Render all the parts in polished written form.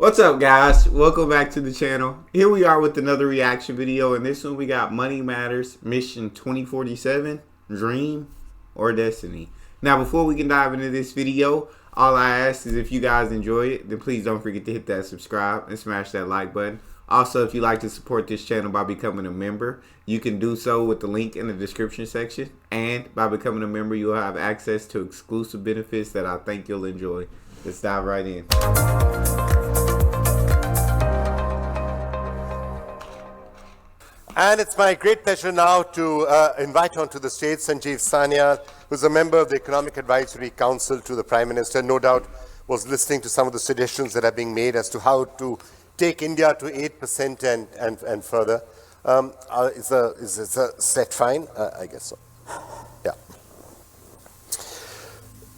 What's up, guys? Welcome back to the channel. Here we are with another reaction video. In this one, we got Money Matters Mission 2047, Dream or Destiny. Now, before we can dive into this video, all I ask is if you guys enjoy it, then please don't forget to hit that subscribe and smash that like button. Also, if you'd like to support this channel by becoming a member, you can do so with the link in the description section. And by becoming a member, you'll have access to exclusive benefits that I think you'll enjoy. Let's dive right in. And it's my great pleasure now to invite onto the stage Sanjeev Sanyal, who's a member of the Economic Advisory Council to the Prime Minister. No doubt was listening to some of the suggestions that are being made as to how to take India to 8% and further. Is a set fine? I guess so. Yeah.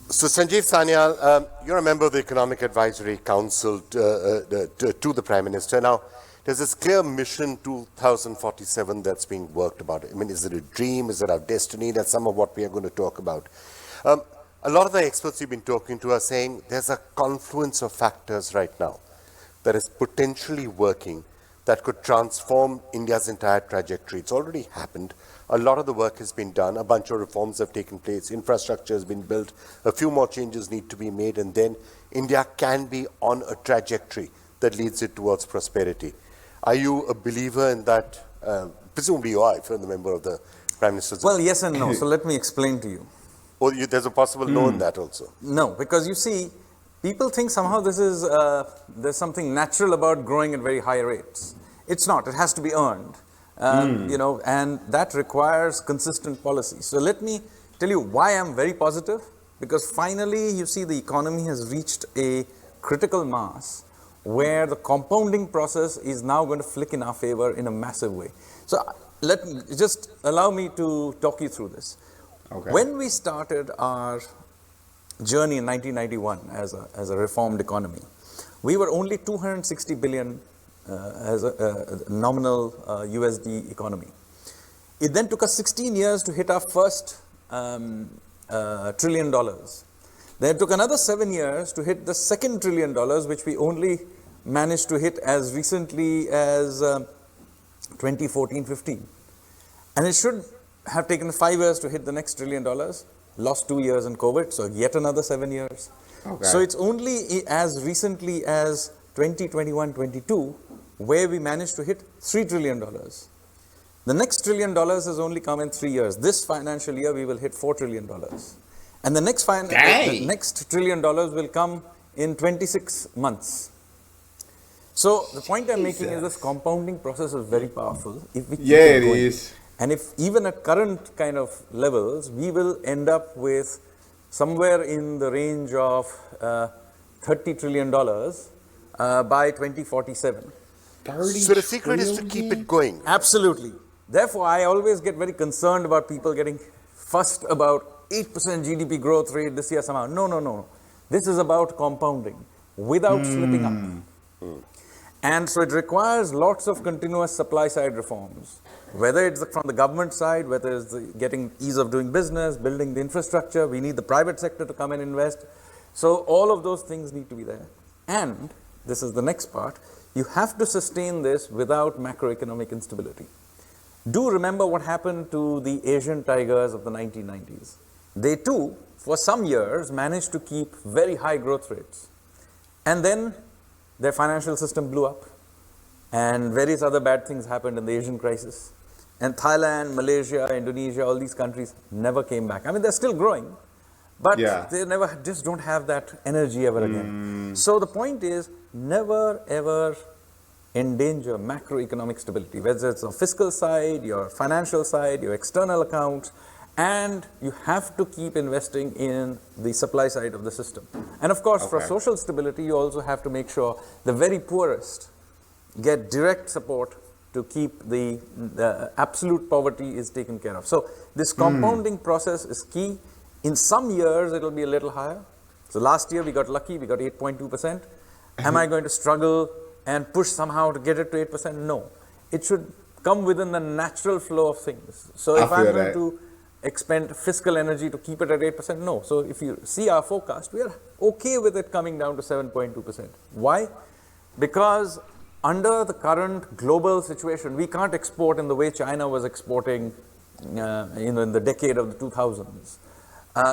So Sanjeev Sanyal, you're a member of the Economic Advisory Council to the Prime Minister. Now, there's this clear mission 2047 that's being worked about. I mean, is it a dream? Is it our destiny? That's some of what we are going to talk about. A lot of the experts you've been talking to are saying there's a confluence of factors right now that is potentially working that could transform India's entire trajectory. It's already happened. A lot of the work has been done. A bunch of reforms have taken place. Infrastructure has been built. A few more changes need to be made. And then India can be on a trajectory that leads it towards prosperity. Are you a believer in that? Presumably you are, if you're the member of the Prime Minister's. Well, yes and no. So let me explain to you. Or there's a possible no in that also. No, because you see, people think somehow this is, there's something natural about growing at very high rates. It's not. It has to be earned. You know, and that requires consistent policy. So let me tell you why I'm very positive. Because finally, you see, the economy has reached a critical mass where the compounding process is now going to flick in our favor in a massive way. So just allow me to talk you through this. Okay. When we started our journey in 1991 as a reformed economy, we were only 260 billion as a nominal USD economy. It then took us 16 years to hit our first $1 trillion. Then it took another 7 years to hit the second $1 trillion, which we only managed to hit as recently as 2014-15. And it should have taken 5 years to hit the next $1 trillion, lost 2 years in COVID, so yet another 7 years. Okay. So it's only as recently as 2021-22 where we managed to hit $3 trillion. The next $1 trillion has only come in 3 years. This financial year, we will hit $4 trillion. And the next $1 trillion will come in 26 months. So the point I'm making is this compounding process is very powerful. If we keep it going. Is. And if even at current kind of levels, we will end up with somewhere in the range of $30 trillion by 2047. So the secret is to keep it going. Absolutely. Therefore, I always get very concerned about people getting fussed about 8% GDP growth rate this year somehow. No. This is about compounding without slipping up. And so it requires lots of continuous supply side reforms, whether it's from the government side, whether it's getting ease of doing business, building the infrastructure. We need the private sector to come and invest. So all of those things need to be there. And this is the next part. You have to sustain this without macroeconomic instability. Do remember what happened to the Asian tigers of the 1990s. They too, for some years, managed to keep very high growth rates. And then their financial system blew up. And various other bad things happened in the Asian crisis. And Thailand, Malaysia, Indonesia, all these countries never came back. I mean, they're still growing, but they never just don't have that energy ever again. So the point is, never ever endanger macroeconomic stability, whether it's on fiscal side, your financial side, your external accounts, and you have to keep investing in the supply side of the system. And of course, for social stability, you also have to make sure the very poorest get direct support to keep the absolute poverty is taken care of. So this compounding process is key. In some years, it will be a little higher. So last year, we got lucky, we got 8.2%. Am I going to struggle and push somehow to get it to 8%? No. It should come within the natural flow of things. So if I'm going to expend fiscal energy to keep it at 8%? No. So if you see our forecast, we are okay with it coming down to 7.2%. Why? because under the current global situation, we can't export in the way China was exporting in the decade of the 2000s.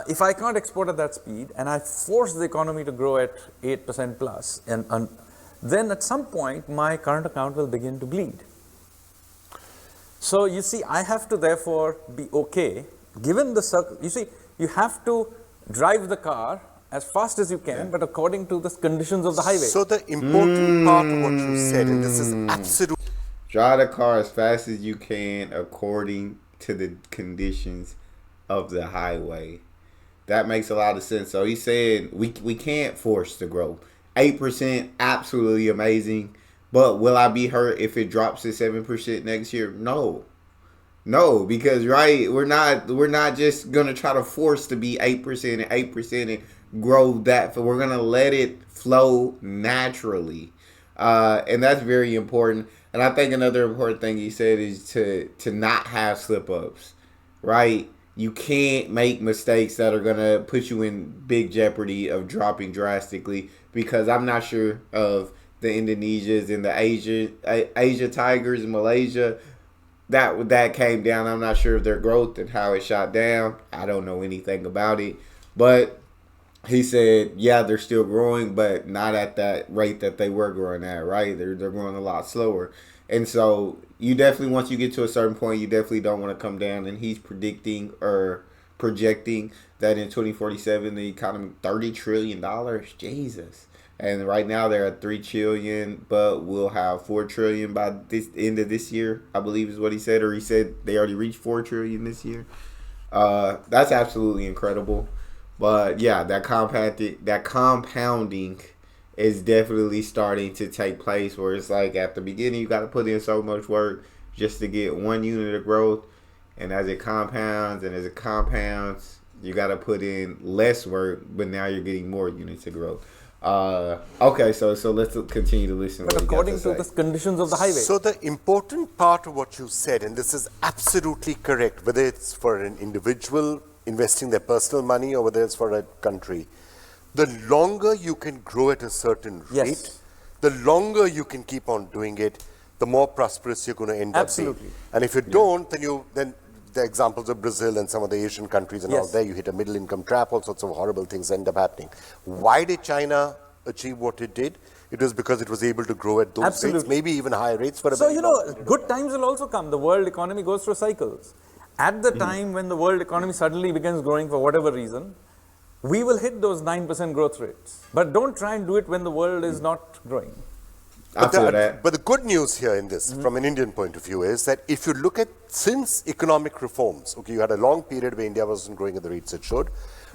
If I can't export at that speed and I force the economy to grow at 8% plus, and then at some point my current account will begin to bleed. So you see, I have to therefore be okay, given the you see, you have to drive the car as fast as you can, but according to the conditions of the highway. So the important part of what you said, and this is absolute. Drive the car as fast as you can according to the conditions of the highway. That makes a lot of sense. So he said we can't force the growth. 8%, absolutely amazing. But will I be hurt if it drops to 7% next year? No. No, because we're not just gonna try to force to be 8% and 8% and grow that. We're gonna let it flow naturally. And that's very important. And I think another important thing he said is to not have slip ups. Right? You can't make mistakes that are going to put you in big jeopardy of dropping drastically, because I'm not sure of the Indonesias and the Asia Tigers in Malaysia. That came down. I'm not sure of their growth and how it shot down. I don't know anything about it. But he said, yeah, they're still growing, but not at that rate that they were growing at, right? They're growing a lot slower. And so you definitely, once you get to a certain point, you definitely don't want to come down. And he's predicting or projecting that in 2047, the economy, $30 trillion. Jesus. And right now they're at $3 trillion, but we'll have $4 trillion by this end of this year, I believe is what he said. Or he said they already reached $4 trillion this year. That's absolutely incredible. But yeah, that compounding is definitely starting to take place, where it's like at the beginning you got to put in so much work just to get 1 unit of growth, and as it compounds you got to put in less work, but now you're getting more units of growth. Okay, so let's continue to listen. But according to the conditions of the highway. So the important part of what you said, and this is absolutely correct, whether it's for an individual investing their personal money or whether it's for a country, the longer you can grow at a certain rate, the longer you can keep on doing it, the more prosperous you're going to end up being. And if you don't, then the examples of Brazil and some of the Asian countries and all there, you hit a middle income trap, all sorts of horrible things end up happening. Why did China achieve what it did? It was because it was able to grow at those rates, maybe even higher rates for a So, good times will also come. The world economy goes through cycles. At the time when the world economy suddenly begins growing for whatever reason, we will hit those 9% growth rates. But don't try and do it when the world is not growing. But the good news here in this, from an Indian point of view, is that if you look at since economic reforms, okay, you had a long period where India wasn't growing at the rates it should,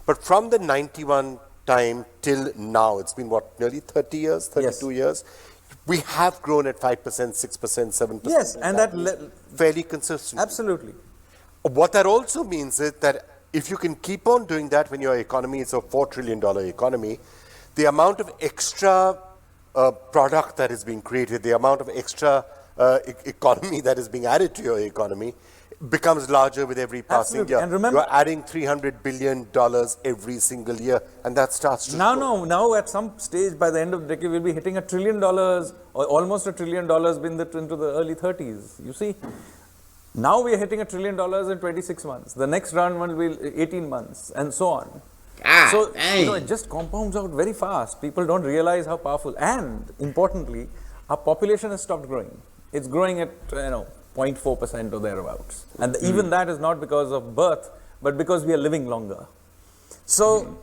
but from the 91 time till now, it's been what, nearly 30 years, 32 years, we have grown at 5%, 6%, 7%. Yes, and that fairly consistent. Absolutely. What that also means is that if you can keep on doing that when your economy is a $4 trillion economy, the amount of extra product that is being created, the amount of extra economy that is being added to your economy becomes larger with every passing year. And remember, you're adding $300 billion every single year, and that starts to Now at some stage by the end of the decade, we'll be hitting $1 trillion or almost $1 trillion into the early 30s. You see? Now we are hitting $1 trillion in 26 months. The next round will be 18 months, and so on. So, it just compounds out very fast. People don't realize how powerful. And, importantly, our population has stopped growing. It's growing at, 0.4% or thereabouts. And even that is not because of birth, but because we are living longer. So,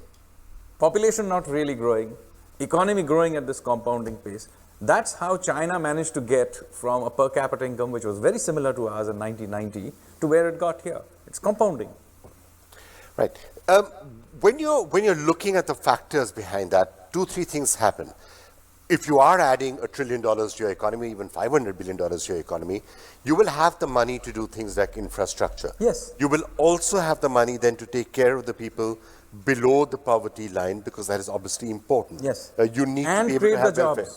population not really growing, economy growing at this compounding pace. That's how China managed to get from a per capita income, which was very similar to ours in 1990, to where it got here. It's compounding. Right. When you're looking at the factors behind that, 2-3 things happen. If you are adding $1 trillion to your economy, even $500 billion to your economy, you will have the money to do things like infrastructure. Yes. You will also have the money then to take care of the people below the poverty line, because that is obviously important. Yes. You need and to be able to have jobs. welfare.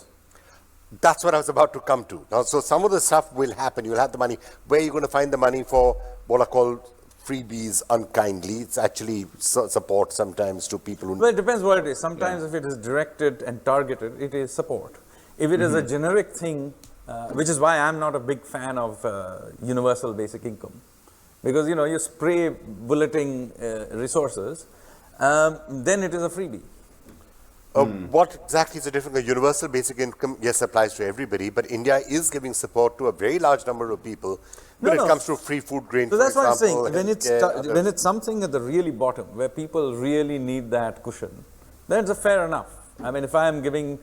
That's what I was about to come to. Now, so some of the stuff will happen. You'll have the money. Where are you going to find the money for what are called freebies unkindly? It's actually support sometimes to people who... Well, it depends what it is. Sometimes if it is directed and targeted, it is support. If it is a generic thing, which is why I'm not a big fan of universal basic income, because you spray bulleting resources, then it is a freebie. What exactly is the difference? The universal basic income, yes, applies to everybody, but India is giving support to a very large number of people when it comes to free food grain. So that's for what I'm example, saying. When it's something at the really bottom where people really need that cushion, then it's fair enough. I mean, if I am giving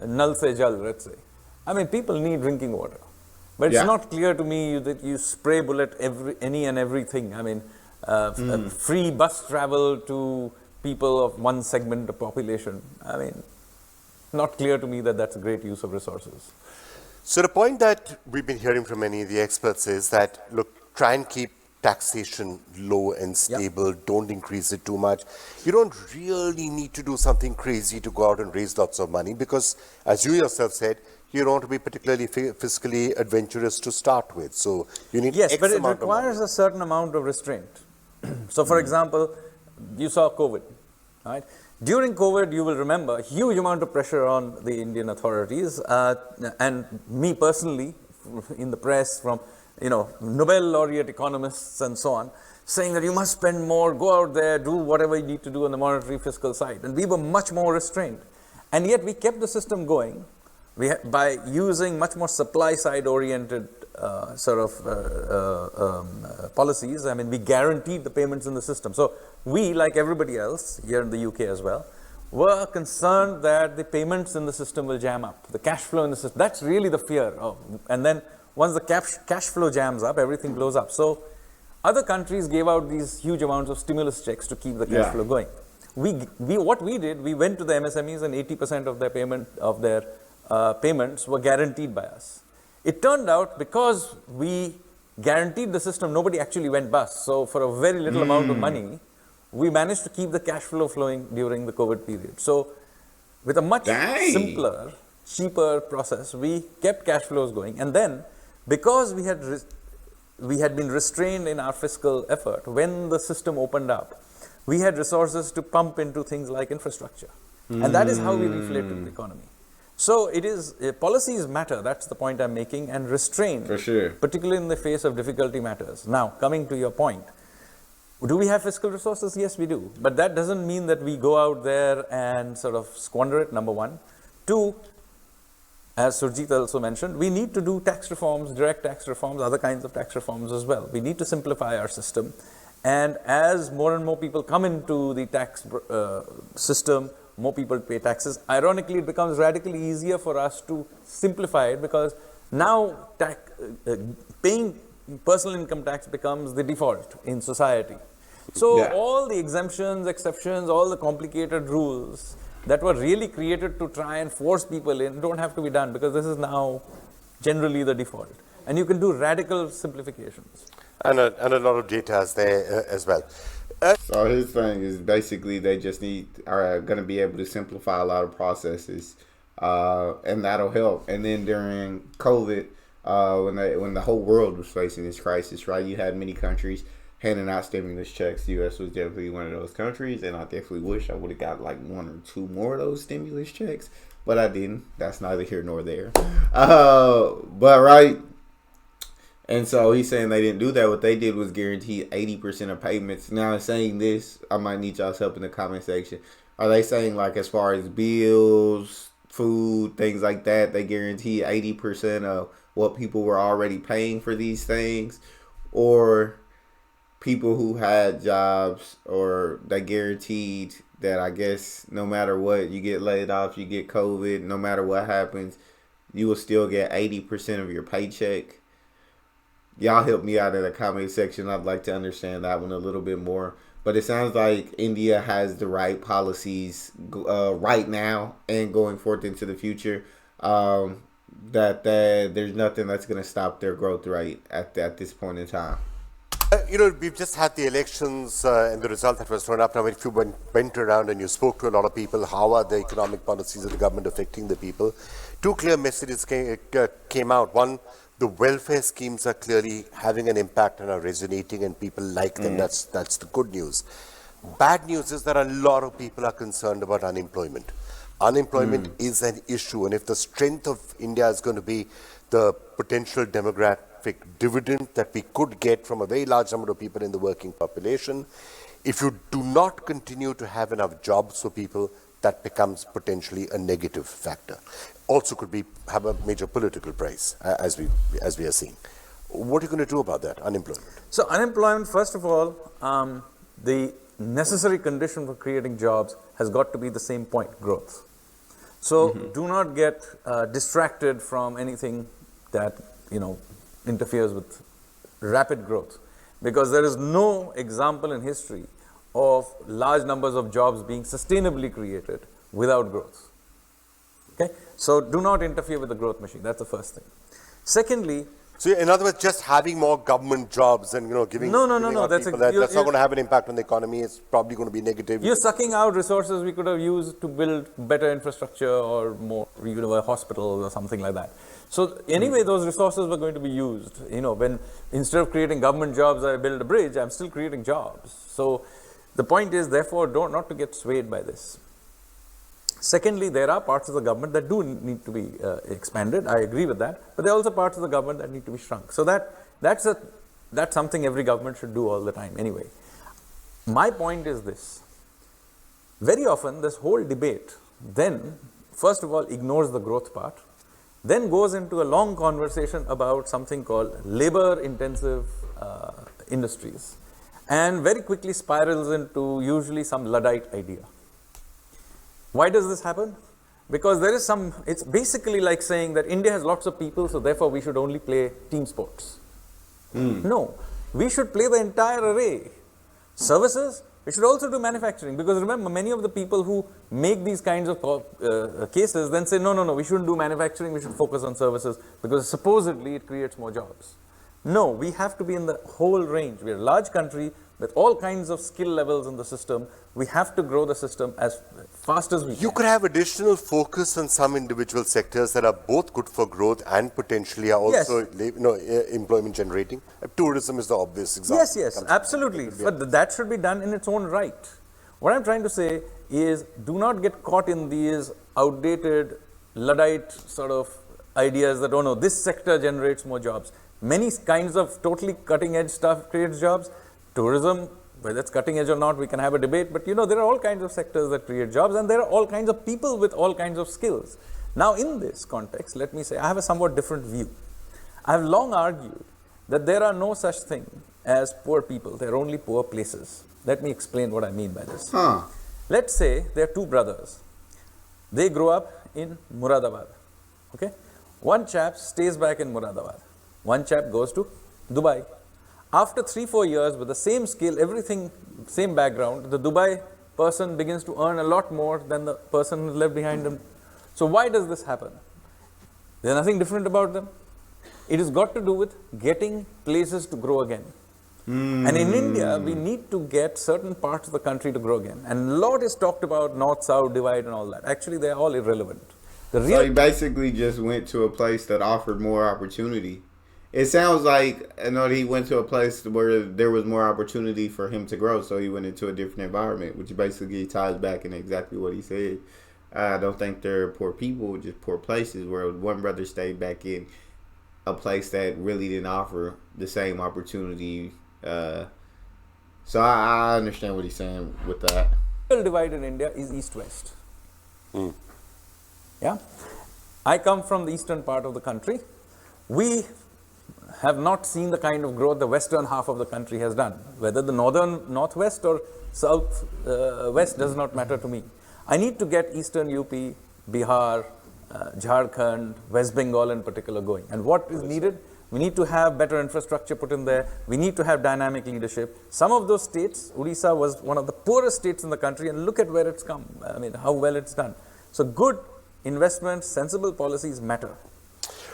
nal se jal, let's say, I mean, people need drinking water, but it's not clear to me that you spray bullet any and everything. I mean, free bus travel to people of one segment of population. I mean, not clear to me that that's a great use of resources. So the point that we've been hearing from many of the experts is that, look, try and keep taxation low and stable. Don't increase it too much. You don't really need to do something crazy to go out and raise lots of money because, as you yourself said, you don't want to be particularly fiscally adventurous to start with. So you need Yes, X but it amount requires a certain amount of restraint. So, for example, you saw COVID, right? During COVID, you will remember, huge amount of pressure on the Indian authorities, and me personally, in the press, from Nobel laureate economists and so on, saying that you must spend more, go out there, do whatever you need to do on the monetary fiscal side. And we were much more restrained. And yet we kept the system going by using much more supply side oriented policies. I mean, we guaranteed the payments in the system. So we, like everybody else here in the UK as well, were concerned that the payments in the system will jam up, the cash flow in the system. That's really the fear of. And then once the cash flow jams up, everything blows up. So other countries gave out these huge amounts of stimulus checks to keep the cash flow going. What we did, we went to the MSMEs and 80% of their payments were guaranteed by us. It turned out because we guaranteed the system, nobody actually went bust. So for a very little amount of money, we managed to keep the cash flow flowing during the COVID period. So with a much simpler, cheaper process, we kept cash flows going. And then because we had been restrained in our fiscal effort, when the system opened up, we had resources to pump into things like infrastructure. And that is how we reflated the economy. So it is, policies matter, that's the point I'm making, and restraint, for sure, particularly in the face of difficulty, matters. Now, coming to your point, do we have fiscal resources? Yes, we do. But that doesn't mean that we go out there and sort of squander it, number one. Two, as Surjit also mentioned, we need to do tax reforms, direct tax reforms, other kinds of tax reforms as well. We need to simplify our system. And as more and more people come into the tax system, more people pay taxes. Ironically, it becomes radically easier for us to simplify it because now paying personal income tax becomes the default in society. So all the exemptions, exceptions, all the complicated rules that were really created to try and force people in don't have to be done because this is now generally the default. And you can do radical simplifications. And a lot of data is there as well. So his thing is basically they just are going to be able to simplify a lot of processes, and that'll help. And then during COVID, when the whole world was facing this crisis, right, you had many countries handing out stimulus checks. The U.S. was definitely one of those countries, and I definitely wish I would have got like one or two more of those stimulus checks, but I didn't. That's neither here nor there. But right. And so he's saying they didn't do that. What they did was guarantee 80% of payments. Now, in saying this, I might need y'all's help in the comment section. Are they saying, like, as far as bills, food, things like that, they guarantee 80% of what people were already paying for these things? Or people who had jobs, or they guaranteed that, I guess, no matter what, you get laid off, you get COVID, no matter what happens, you will still get 80% of your paycheck? Y'all help me out in the comment section. I'd like to understand that one a little bit more. But it sounds like India has the right policies right now and going forth into the future. That there's nothing that's going to stop their growth rate at this point in time. We've just had the elections and the result that was thrown up. Now, if you went around and you spoke to a lot of people, how are the economic policies of the government affecting the people? Two clear messages came out. One, the welfare schemes are clearly having an impact and are resonating, and people like them. That's the good news. Bad news is that a lot of people are concerned about unemployment. Unemployment is an issue, and if the strength of India is going to be the potential demographic dividend that we could get from a very large number of people in the working population, if you do not continue to have enough jobs for people, that becomes potentially a negative factor. Also could have a major political price, as we are seeing. What are you going to do about that, unemployment? So unemployment, first of all, the necessary condition for creating jobs has got to be the same point, growth. So do not get distracted from anything that, interferes with rapid growth, because there is no example in history of large numbers of jobs being sustainably created without growth. Okay? So do not interfere with the growth machine. That's the first thing. Secondly, so in other words, just having more government jobs and giving No. that's not going to have an impact on the economy. It's probably going to be negative. You're sucking out resources we could have used to build better infrastructure or more, a hospital or something like that. So anyway, those resources were going to be used. When instead of creating government jobs, I build a bridge, I'm still creating jobs. So the point is, therefore, not to get swayed by this. Secondly, there are parts of the government that do need to be expanded. I agree with that. But there are also parts of the government that need to be shrunk. So that's something every government should do all the time anyway. My point is this. Very often, this whole debate then, first of all, ignores the growth part, then goes into a long conversation about something called labor-intensive industries, and very quickly spirals into usually some Luddite idea. Why does this happen? Because there is it's basically like saying that India has lots of people, so therefore we should only play team sports. No, we should play the entire array. Services, we should also do manufacturing, because remember, many of the people who make these kinds of cases then say, no, we shouldn't do manufacturing, we should focus on services, because supposedly it creates more jobs. No, we have to be in the whole range. We're a large country with all kinds of skill levels in the system. We have to grow the system as fast as we can. You could have additional focus on some individual sectors that are both good for growth and potentially are also employment generating. Tourism is the obvious example. Yes, absolutely. But that should be done in its own right. What I'm trying to say is, do not get caught in these outdated Luddite sort of ideas that, this sector generates more jobs. Many kinds of totally cutting edge stuff creates jobs. Tourism, whether it's cutting edge or not, we can have a debate, but there are all kinds of sectors that create jobs, and there are all kinds of people with all kinds of skills. Now, in this context, let me say, I have a somewhat different view. I have long argued that there are no such thing as poor people, there are only poor places. Let me explain what I mean by this. Let's say there are two brothers. They grow up in Muradabad. Okay? One chap stays back in Muradabad. One chap goes to Dubai. After 3-4 years with the same skill, everything, same background, the Dubai person begins to earn a lot more than the person who left behind him. So why does this happen? There's nothing different about them. It has got to do with getting places to grow again. And in India, we need to get certain parts of the country to grow again. And a lot is talked about north-south divide and all that. Actually, they're all irrelevant. So he basically just went to a place that offered more opportunity. It sounds like, he went to a place where there was more opportunity for him to grow, so he went into a different environment, which basically ties back in exactly what he said. I don't think they're poor people, just poor places, where one brother stayed back in a place that really didn't offer the same opportunity. So I understand what he's saying with that. The divide in India is east-west. Yeah? I come from the eastern part of the country. We have not seen the kind of growth the western half of the country has done. Whether the northwest or southwest does not matter to me. I need to get eastern UP, Bihar, Jharkhand, West Bengal in particular going. And what is needed? We need to have better infrastructure put in there. We need to have dynamic leadership. Some of those states, Odisha was one of the poorest states in the country, and look at where it's come. I mean, how well it's done. So good investments, sensible policies matter.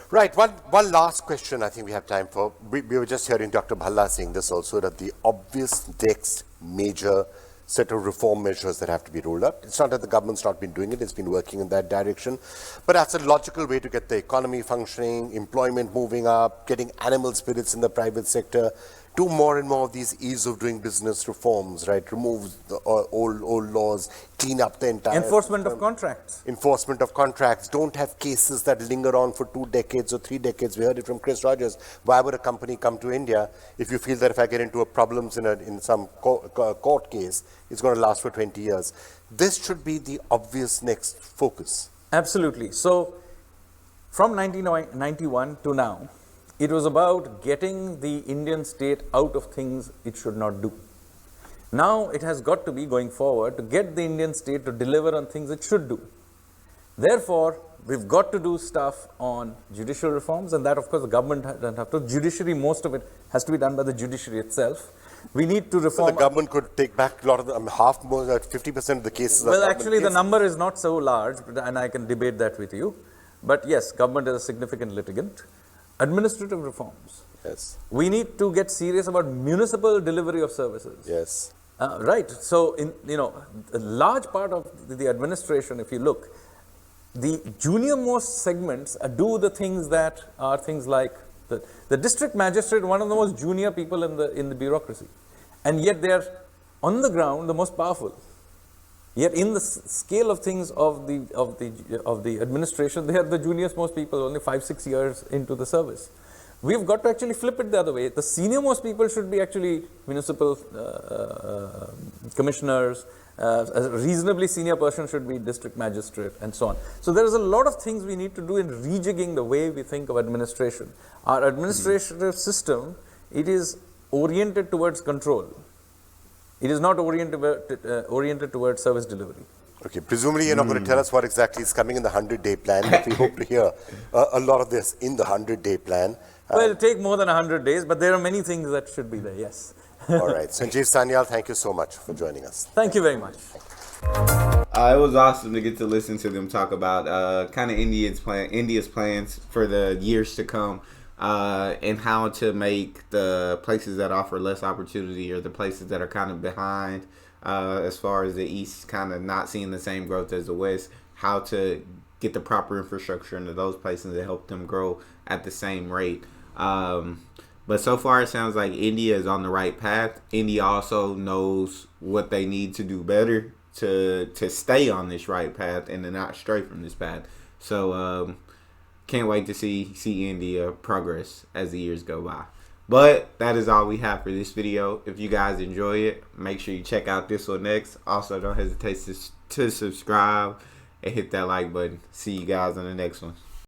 Right. One last question I think we have time for. We were just hearing Dr. Bhalla saying this also, that the obvious next major set of reform measures that have to be rolled out. It's not that the government's not been doing it, it's been working in that direction. But that's a logical way to get the economy functioning, employment moving up, getting animal spirits in the private sector, do more and more of these ease of doing business reforms, right? Remove the old laws, clean up the entire Enforcement of contracts. Enforcement of contracts. Don't have cases that linger on for 2 decades or 3 decades. We heard it from Chris Rogers. Why would a company come to India if you feel that if I get into a problems in some court case, it's going to last for 20 years? This should be the obvious next focus. Absolutely. So, from 1991 to now, it was about getting the Indian state out of things it should not do. Now it has got to be, going forward, to get the Indian state to deliver on things it should do. Therefore, we've got to do stuff on judicial reforms, and that, of course, the government doesn't have to. Judiciary, most of it has to be done by the judiciary itself. We need to reform. So the government could take back a lot of the, half, more, 50% of the cases. Well, actually, the number is not so large, and I can debate that with you. But yes, government is a significant litigant. Administrative reforms. Yes. We need to get serious about municipal delivery of services. Yes. Right. So, a large part of the administration, if you look, the junior most segments do the things that are things like the district magistrate, one of the most junior people in the bureaucracy, and yet they are on the ground the most powerful. Yet in the scale of things of the administration, they are the juniorest most people, only 5-6 years into the service. We've got to actually flip it the other way. The senior most people should be actually municipal commissioners. A reasonably senior person should be district magistrate, and so on. So there is a lot of things we need to do in rejigging the way we think of administration. Our administrative system, it is oriented towards control. It is not oriented towards service delivery. Okay, presumably you're not going to tell us what exactly is coming in the 100-day plan, but we hope to hear a lot of this in the 100-day plan. Well, it'll take more than 100 days, but there are many things that should be there, yes. All right, Sanjeev Sanyal, thank you so much for joining us. Thank you very much. It was awesome to get to listen to them talk about kind of India's plans for the years to come. And how to make the places that offer less opportunity, or the places that are kind of behind as far as the East kind of not seeing the same growth as the West, how to get the proper infrastructure into those places to help them grow at the same rate. But so far it sounds like India is on the right path. India also knows what they need to do better to stay on this right path and to not stray from this path. So can't wait to see India progress as the years go by. But that is all we have for this video. If you guys enjoy it, make sure you check out this one next. Also, don't hesitate to subscribe and hit that like button. See you guys on the next one.